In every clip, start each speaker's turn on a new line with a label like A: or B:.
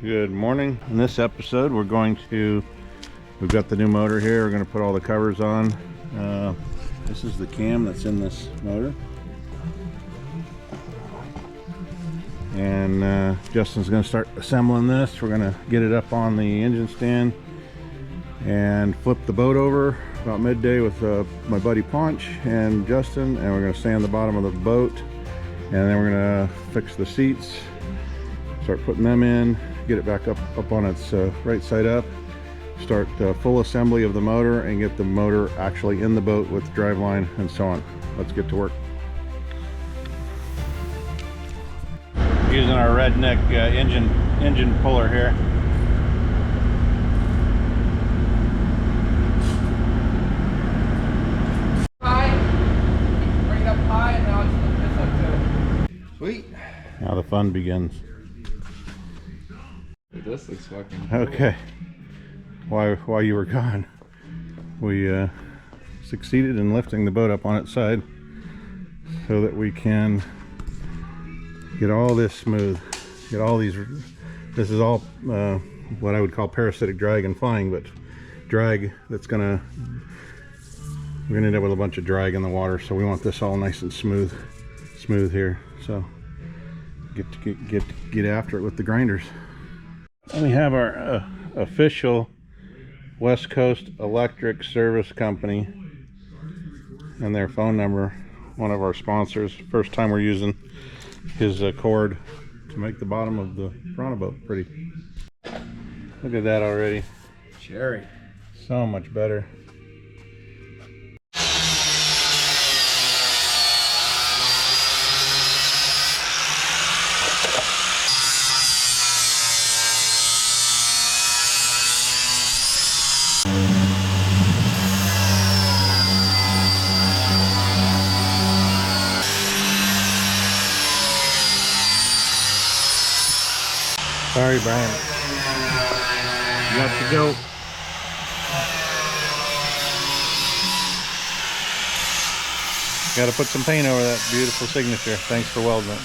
A: Good morning. In this episode we've got the new motor here. We're going to put all the covers on. This is the cam that's in this motor, and Justin's going to start assembling this. We're going to get it up on the engine stand and flip the boat over about midday with my buddy Ponch and Justin, and we're going to sand the bottom of the boat, and then we're going to fix the seats, start putting them in, get it back up on its right side up, start full assembly of the motor, and get the motor actually in the boat with the driveline and so on. Let's get to work. Using our redneck engine puller here.
B: Bring it up high, and now it's this up too. Sweet.
A: Now the fun begins.
B: This looks fucking cool.
A: Okay. While you were gone, we succeeded in lifting the boat up on its side so that we can get all this smooth. Get all these. This is all what I would call parasitic drag and flying, but drag that's we're gonna end up with a bunch of drag in the water. So we want this all nice and smooth here. So get after it with the grinders. And we have our official West Coast Electric Service Company and their phone number, one of our sponsors. First time we're using his cord to make the bottom of the Perahna boat pretty. Look at that already.
B: Cherry.
A: So much better. Sorry, Brian. You got to go. Got to put some paint over that beautiful signature. Thanks for welding it.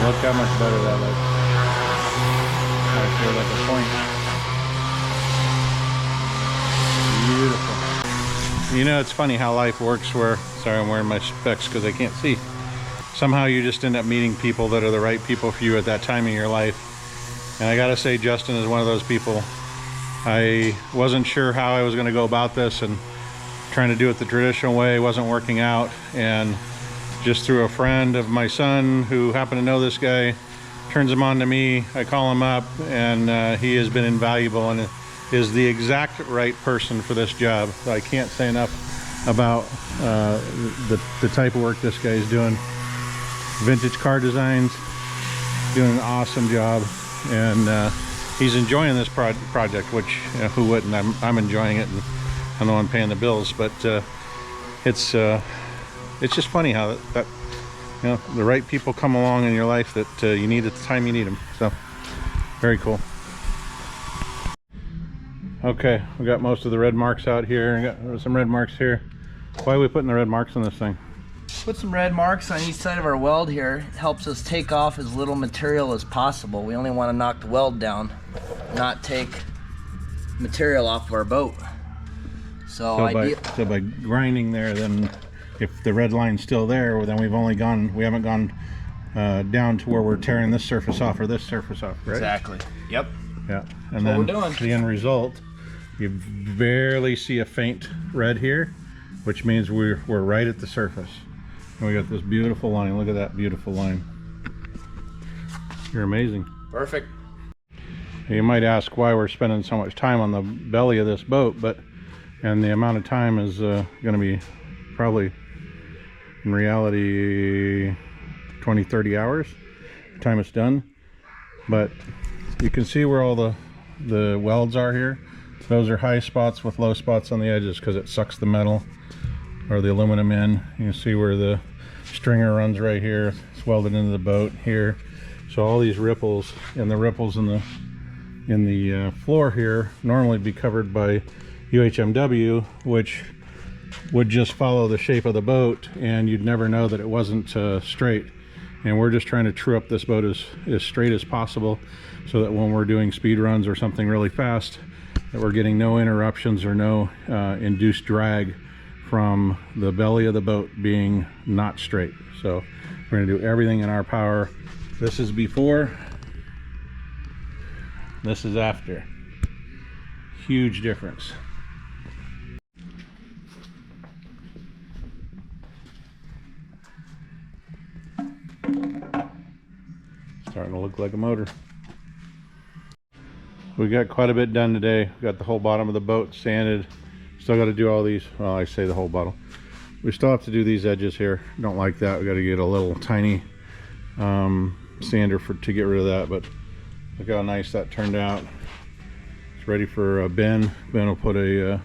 A: Look how much better that looks. I feel like a point. Beautiful. You know, it's funny how life works where, sorry, I'm wearing my specs because I can't see. Somehow you just end up meeting people that are the right people for you at that time in your life. And I gotta say, Justin is one of those people. I wasn't sure how I was gonna go about this, and trying to do it the traditional way wasn't working out. And just through a friend of my son who happened to know this guy, turns him on to me. I call him up, and he has been invaluable and is the exact right person for this job. I can't say enough about the type of work this guy is doing. Vintage car designs, doing an awesome job, and he's enjoying this project, which who wouldn't? I'm enjoying it, and I'm the one paying the bills. But it's just funny how that the right people come along in your life that you need at the time you need them. So very cool. Okay, we got most of the red marks out here, and got some red marks here. Why are we putting the red marks on this thing?
C: Put some red marks on each side of our weld here. It helps us take off as little material as possible. We only want to knock the weld down, not take material off of our boat. So by grinding there, then if the red line's still there, then we haven't gone down to where we're tearing this surface off or this surface off, right? Exactly. Yep.
A: Yeah. And then the end result, you barely see a faint red here, which means we're right at the surface. And we got this beautiful line. Look at that beautiful line. You're amazing.
C: Perfect.
A: You might ask why we're spending so much time on the belly of this boat, and the amount of time is going to be probably, in reality, 20-30 hours by the time it's done. But you can see where all the welds are here. Those are high spots with low spots on the edges because it sucks the metal or the aluminum in. You can see where the stringer runs right here. It's welded into the boat here. So all these ripples, and the ripples in the floor here normally be covered by UHMW, which would just follow the shape of the boat, and you'd never know that it wasn't straight. and we're just trying to true up this boat as straight as possible, so that when we're doing speed runs or something really fast, that we're getting no interruptions or no induced drag from the belly of the boat being not straight. So we're going to do everything in our power. This is before, this is after. Huge difference. Starting to look like a motor. We got quite a bit done today. We got the whole bottom of the boat sanded. Still got to do all these, well, I say the whole bottom. We still have to do these edges here. Don't like that. We got to get a little tiny sander to get rid of that, but look how nice that turned out. It's ready for Ben. Ben will put a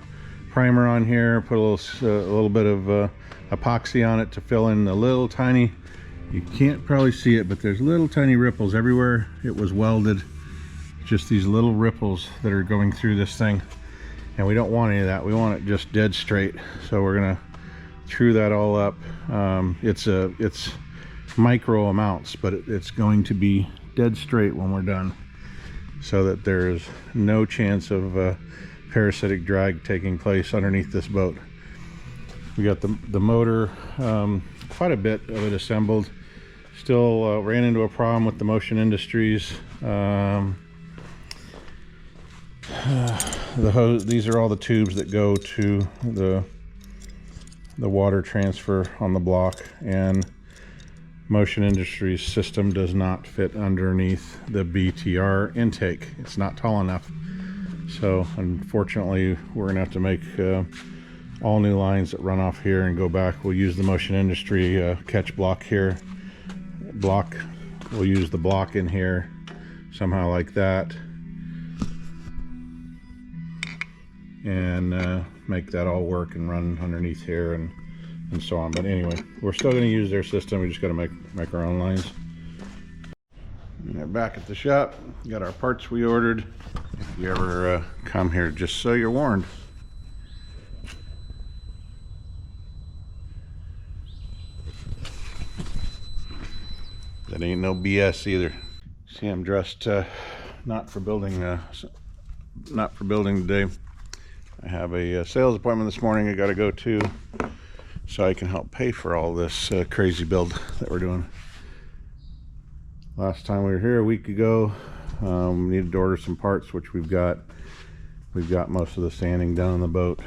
A: primer on here, put a little bit of epoxy on it to fill in the little tiny, you can't probably see it, but there's little tiny ripples everywhere it was welded. Just these little ripples that are going through this thing, and we don't want any of that. We want it just dead straight. So we're gonna true that all up. It's micro amounts, but it's going to be dead straight when we're done, so that there's no chance of parasitic drag taking place underneath this boat. We got the motor, quite a bit of it assembled. Still ran into a problem with the Motion Industries. The hose, these are all the tubes that go to the water transfer on the block, and Motion Industries system does not fit underneath the BTR intake. It's not tall enough. So unfortunately we're gonna have to make all new lines that run off here and go back. We'll use the Motion Industry catch block here. We'll use the block in here somehow like that, and make that all work and run underneath here and so on. But anyway, we're still going to use their system. We just got to make our own lines. Back at the shop, got our parts we ordered. If you ever come here, just so you're warned. That ain't no BS either. See, I'm dressed not for building today. I have a sales appointment this morning I got to go to, so I can help pay for all this crazy build that we're doing. Last time we were here a week ago, we needed to order some parts, which we've got. We've got most of the sanding done on the boat,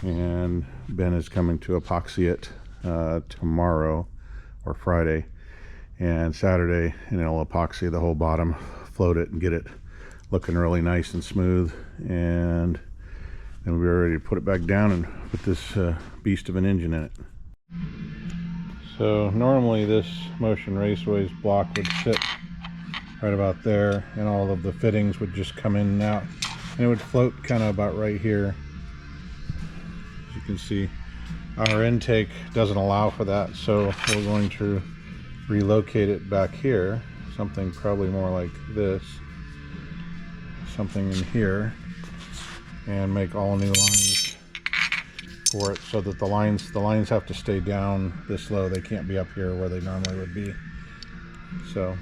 A: and Ben is coming to epoxy it tomorrow or Friday, and Saturday, and he'll epoxy the whole bottom, float it, and get it looking really nice and smooth, and then we're ready to put it back down and put this beast of an engine in it. So normally this Motion Raceway's block would sit right about there, and all of the fittings would just come in and out, and it would float kind of about right here. As you can see, our intake doesn't allow for that, so we're going to relocate it back here, something probably more like this, something in here, and make all new lines for it, so that the lines have to stay down this low. They can't be up here where they normally would be. So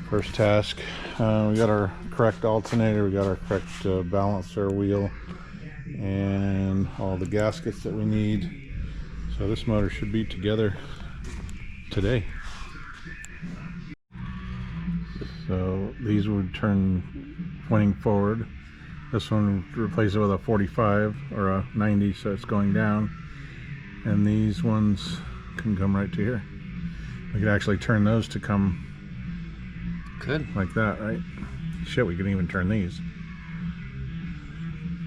A: first task, we got our correct alternator, we got our correct balancer wheel, and all the gaskets that we need. So this motor should be together today. So these would turn pointing forward. This one would replace it with a 45 or a 90, so it's going down. And these ones can come right to here. We could actually turn those to come like that, right? Shit, we can even turn these.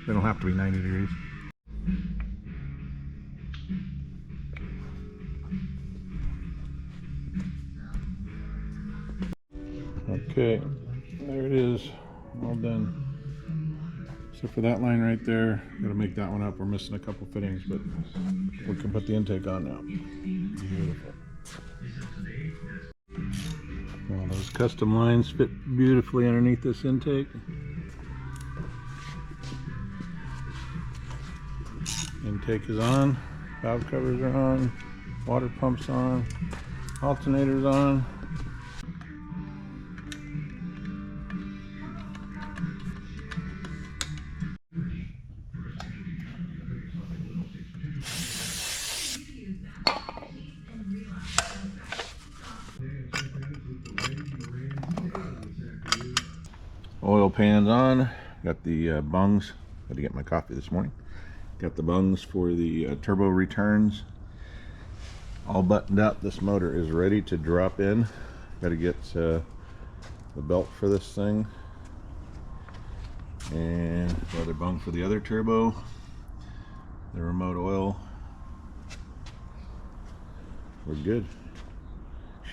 A: They don't have to be 90 degrees. Okay, there it is, all done. So for that line right there, gotta make that one up. We're missing a couple fittings, but we can put the intake on now. Beautiful. Well, those custom lines fit beautifully underneath this intake. Intake is on, valve covers are on. Water pump's on. Alternator's on. Oil pan's on. Got the bungs. Got to get my coffee this morning. Got the bungs for the turbo returns all buttoned up. This motor is ready to drop in. Got to get the belt for this thing and the other bung for the other turbo, the remote oil. We're good.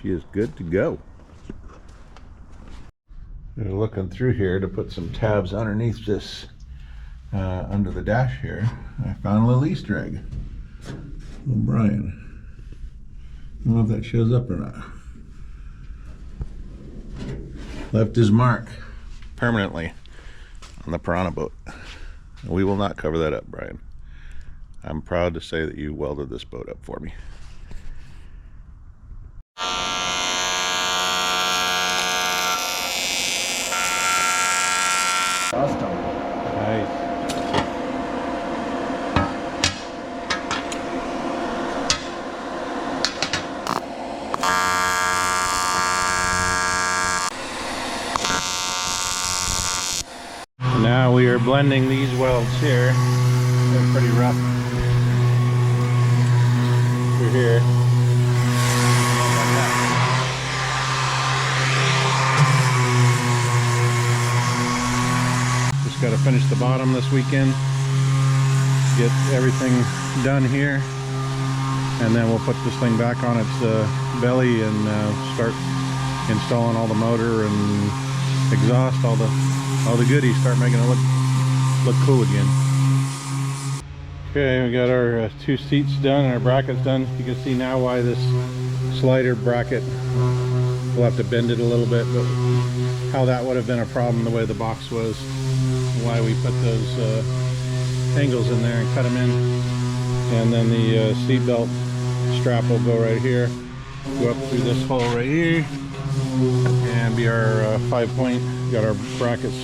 A: She is good to go. They're looking through here to put some tabs underneath this, under the dash here. I found a little Easter egg. Little Brian. I don't know if that shows up or not. Left his mark permanently on the Perahna boat. We will not cover that up, Brian. I'm proud to say that you welded this boat up for me. Nice. Now we are blending these welds here. They're pretty rough. Through here. Just got to finish the bottom this weekend. Get everything done here. And then we'll put this thing back on its belly and start installing all the motor and exhaust, all the goodies, start making it look cool again. Okay, we got our two seats done and our brackets done. You can see now why this slider bracket, we'll have to bend it a little bit, but how that would have been a problem the way the box was, why we put those angles in there and cut them in. And then the seat belt strap will go right here, go up through this hole right here, and be our 5-point. Got our brackets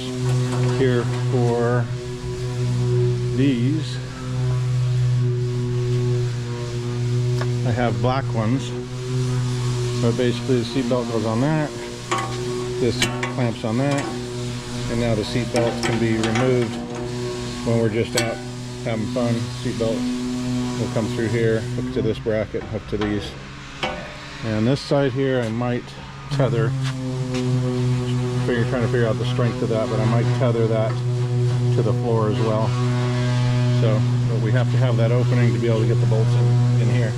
A: here for these. I have black ones, but basically the seat belt goes on that, this clamps on that, and now the seat belts can be removed when we're just out having fun. Seat belt will come through here, hook to this bracket, hook to these. And this side here I might tether, trying to figure out the strength of that, but I might tether that to the floor as well. So, but we have to have that opening to be able to get the bolts in here.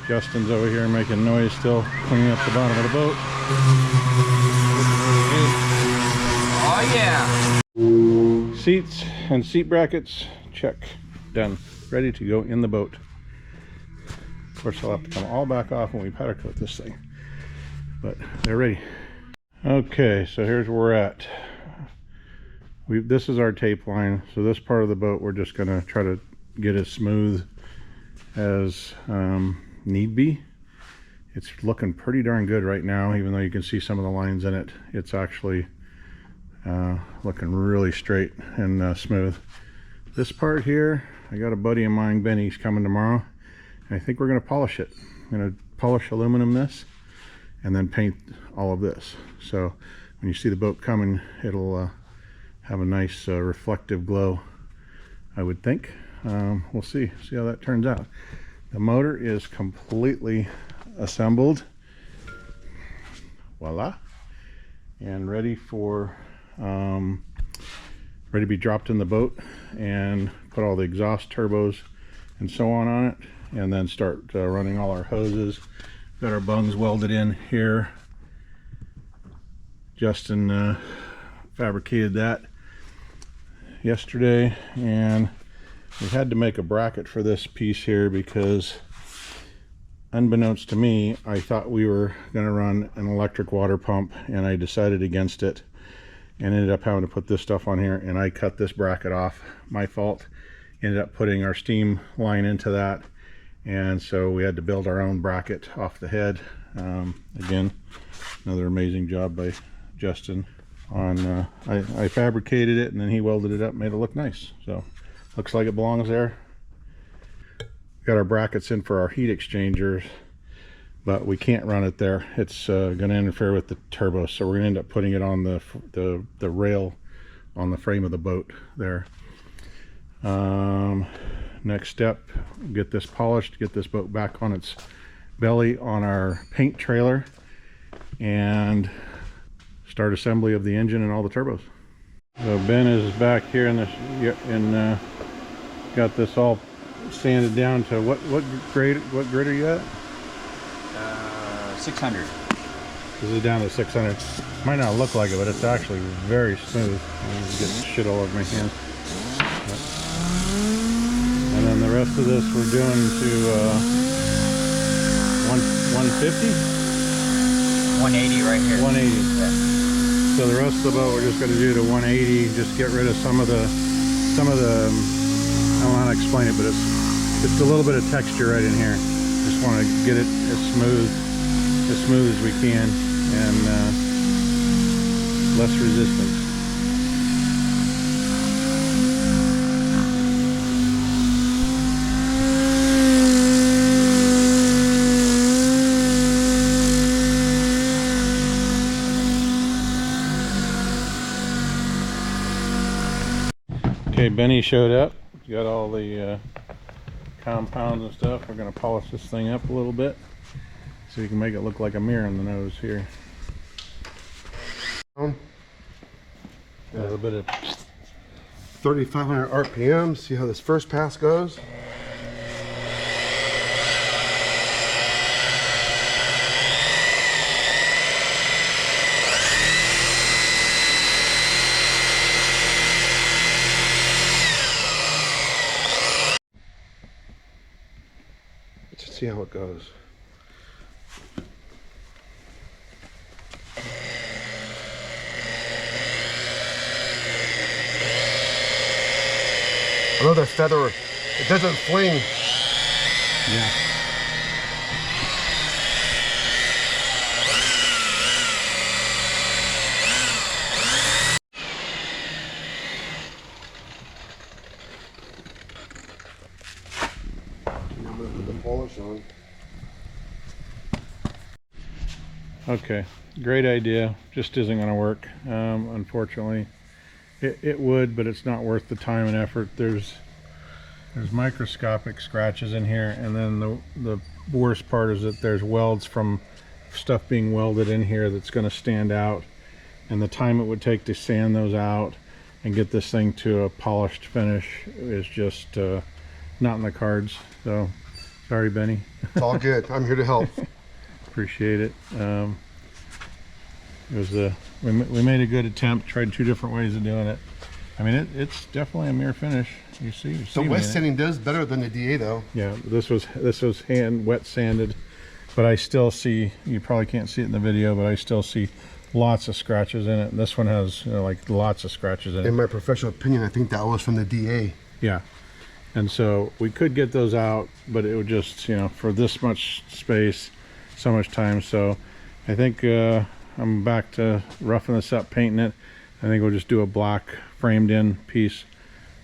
A: Justin's over here making noise, still cleaning up the bottom of the boat.
B: Oh yeah!
A: Seats and seat brackets, check, done. Ready to go in the boat. Of course, I'll have to come all back off when we powder coat this thing, but they're ready. Okay, so here's where we're at. This is our tape line, so this part of the boat we're just going to try to get as smooth as need be. It's looking pretty darn good right now, even though you can see some of the lines in it. It's actually looking really straight and smooth. This part here, I got a buddy of mine, Benny's coming tomorrow. I think we're going to polish it. I'm going to polish aluminum this and then paint all of this. So when you see the boat coming, it'll have a nice reflective glow, I would think. We'll see how that turns out. The motor is completely assembled. Voila. And ready for ready to be dropped in the boat and put all the exhaust turbos and so on it, and then start running all our hoses. Got our bungs welded in here. Justin fabricated that yesterday, and we had to make a bracket for this piece here because, unbeknownst to me, I thought we were going to run an electric water pump, and I decided against it and ended up having to put this stuff on here, and I cut this bracket off. My fault. ended up putting our steam line into that, and so we had to build our own bracket off the head. Again, another amazing job by Justin on I fabricated it and then he welded it up, made it look nice. So looks like it belongs there. Got our brackets in for our heat exchangers, but we can't run it there. It's going to interfere with the turbo, so we're going to end up putting it on the rail on the frame of the boat there. Next step, get this polished, get this boat back on its belly on our paint trailer, and start assembly of the engine and all the turbos. So Ben is back here in this, and got this all sanded down to what grade are you at?
B: 600.
A: This is down to 600. Might not look like it, but it's actually very smooth. I'm getting shit all over my hands. And then the rest of this we're doing to 150?
B: 180 right here.
A: 180.
B: Yeah.
A: So the rest of the boat we're just going to do to 180. Just get rid of some of the I don't know how to explain it, but it's just a little bit of texture right in here. Just want to get it as smooth as we can, and less resistance. Okay, Benny showed up. Got all the compounds and stuff. We're going to polish this thing up a little bit so you can make it look like a mirror on the nose here. A little bit of
D: 3,500 RPM. See how this first pass goes. Let's see how it goes. Another feather. It doesn't fling.
A: yeah.
D: Put the polish on.
A: Okay, great idea. Just isn't going to work, unfortunately. It would, but it's not worth the time and effort. There's microscopic scratches in here, and then the worst part is that there's welds from stuff being welded in here that's going to stand out, and the time it would take to sand those out and get this thing to a polished finish is just not in the cards. So sorry, Benny.
D: It's all good. I'm here to help.
A: Appreciate it. It was we made a good attempt. Tried 2 different ways of doing it. I mean, it's definitely a mirror finish. You see
D: The wet sanding does better than the DA though.
A: Yeah, this was hand wet sanded, but I still see, you probably can't see it in the video, but I still see lots of scratches in it. And this one has like lots of scratches in it.
D: In my professional opinion, I think that was from the DA.
A: Yeah, and so we could get those out, but it would just, for this much space, so much time. So I think I'm back to roughing this up, painting it. I think we'll just do a black framed in piece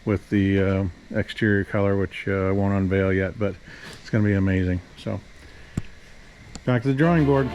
A: with the exterior color, which I won't unveil yet, but it's going to be amazing. So back to the drawing board.